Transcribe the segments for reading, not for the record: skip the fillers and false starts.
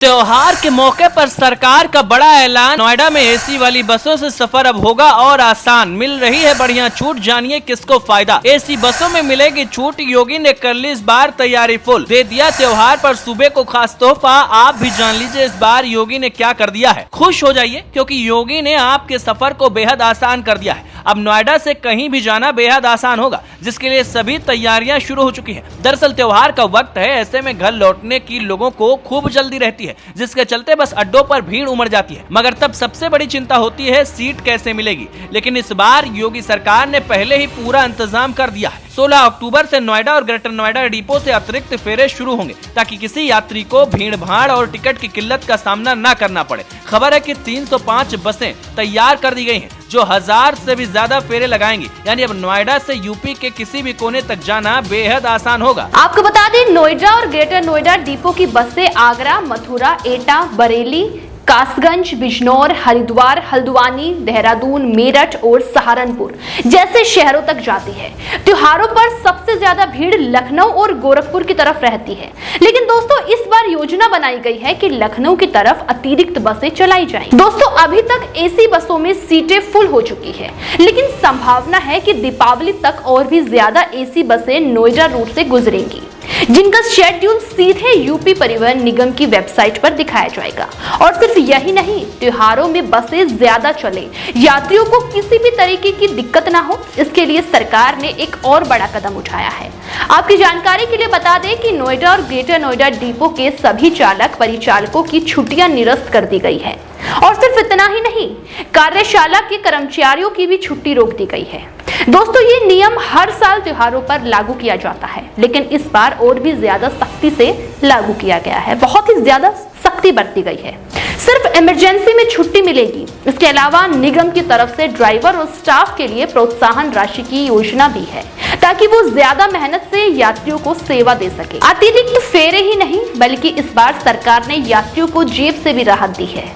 त्योहार के मौके पर सरकार का बड़ा ऐलान। नोएडा में एसी वाली बसों से सफर अब होगा और आसान। मिल रही है बढ़िया छूट, जानिए किसको फायदा। एसी बसों में मिलेगी छूट, योगी ने कर ली इस बार तैयारी फुल। दे दिया त्योहार पर सूबे को खास तोहफा। आप भी जान लीजिए इस बार योगी ने क्या कर दिया है। खुश हो जाइए क्योंकि योगी ने आपके सफर को बेहद आसान कर दिया है। अब नोएडा से कहीं भी जाना बेहद आसान होगा, जिसके लिए सभी तैयारियां शुरू हो चुकी हैं। दरअसल त्योहार का वक्त है, ऐसे में घर लौटने की लोगों को खूब जल्दी रहती है, जिसके चलते बस अड्डों पर भीड़ उमड़ जाती है। मगर तब सबसे बड़ी चिंता होती है सीट कैसे मिलेगी। लेकिन इस बार योगी सरकार ने पहले ही पूरा इंतजाम कर दिया है। 16 अक्टूबर से नोएडा और ग्रेटर नोएडा डिपो से अतिरिक्त फेरे शुरू होंगे, ताकि किसी यात्री को भीड़ भाड़ और टिकट की किल्लत का सामना न करना पड़े। खबर है कि 305 बसें तैयार कर दी गई हैं, जो 1000 से भी ज्यादा फेरे लगाएंगी। यानी अब नोएडा से यूपी के किसी भी कोने तक जाना बेहद आसान होगा। आपको बता दें, नोएडा और ग्रेटर नोएडा डिपो की बसें आगरा, मथुरा, एटा, बरेली, कासगंज, बिजनौर, हरिद्वार, हल्द्वानी, देहरादून, मेरठ और सहारनपुर जैसे शहरों तक जाती है। त्योहारों पर सबसे ज्यादा भीड़ लखनऊ और गोरखपुर की तरफ रहती है। लेकिन दोस्तों, इस बार योजना बनाई गई है कि लखनऊ की तरफ अतिरिक्त बसें चलाई जाएं। दोस्तों, अभी तक एसी बसों में सीटें फुल हो चुकी है, लेकिन संभावना है कि दीपावली तक और भी ज्यादा एसी बसें नोएडा रूट से गुजरेंगी, जिनका शेड्यूल सीधे यूपी परिवहन निगम की वेबसाइट पर दिखाया जाएगा। और सिर्फ यही नहीं, त्योहारों में बसें ज्यादा चले, यात्रियों को किसी भी तरीके की दिक्कत ना हो, इसके लिए सरकार ने एक और बड़ा कदम उठाया है। आपकी जानकारी के लिए बता दें कि नोएडा और ग्रेटर नोएडा डिपो के सभी चालक परिचालकों की छुट्टियां निरस्त कर दी गई है। और सिर्फ इतना ही नहीं, कार्यशाला के कर्मचारियों की भी छुट्टी रोक दी गई है। दोस्तों, ये नियम हर साल त्योहारों पर लागू किया जाता है, लेकिन इस बार और भी ज्यादा सख्ती से लागू किया गया है। बहुत ही ज्यादा सख्ती बरती गई है। सिर्फ इमरजेंसी में छुट्टी मिलेगी। इसके अलावा निगम की तरफ से ड्राइवर और स्टाफ के लिए प्रोत्साहन राशि की योजना भी है, ताकि वो ज्यादा मेहनत से यात्रियों को सेवा दे सके। अतिरिक्त फेरे ही नहीं, बल्कि इस बार सरकार ने यात्रियों को जेब से भी राहत दी है।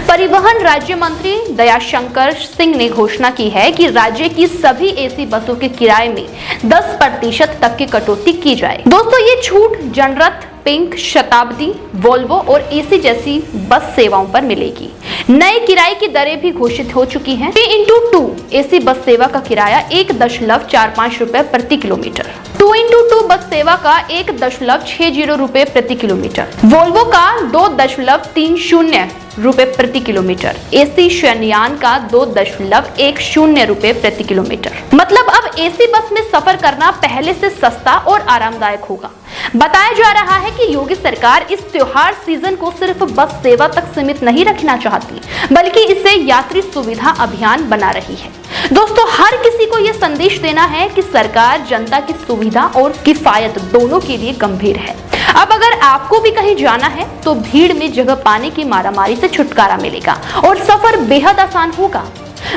परिवहन राज्य मंत्री दयाशंकर सिंह ने घोषणा की है कि राज्य की सभी एसी बसों के किराए में 10% तक की कटौती की जाए। दोस्तों, ये छूट जनरथ, पिंक, शताब्दी, वोल्वो और एसी जैसी बस सेवाओं पर मिलेगी। नए किराए की दरें भी घोषित हो चुकी हैं। 3x2 एसी बस सेवा का किराया 1.45 रुपए प्रति किलोमीटर, 2x2 बस सेवा का 1.60 रुपए प्रति किलोमीटर, वोल्वो का 2.30 रुपए प्रति किलोमीटर, एसी शयनयान का 2.10 रुपए प्रति किलोमीटर। मतलब अब एसी बस में सफर करना पहले से सस्ता और आरामदायक होगा। बताया जा रहा है कि योगी सरकार इस त्योहार सीजन को सिर्फ बस सेवा तक सीमित नहीं रखना चाहती, बल्कि इसे यात्री सुविधा अभियान बना रही है। दोस्तों, हर किसी को यह संदेश देना है कि सरकार जनता की सुविधा और किफायत दोनों के लिए गंभीर है। अब अगर आपको भी कहीं जाना है तो भीड़ में जगह पाने की मारामारी से छुटकारा मिलेगा और सफर बेहद आसान होगा।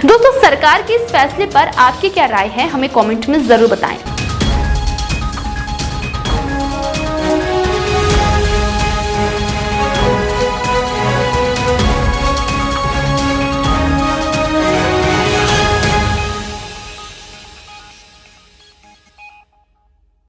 दोस्तों, सरकार के इस फैसले पर आपकी क्या राय है, हमें कमेंट में जरूर बताएं।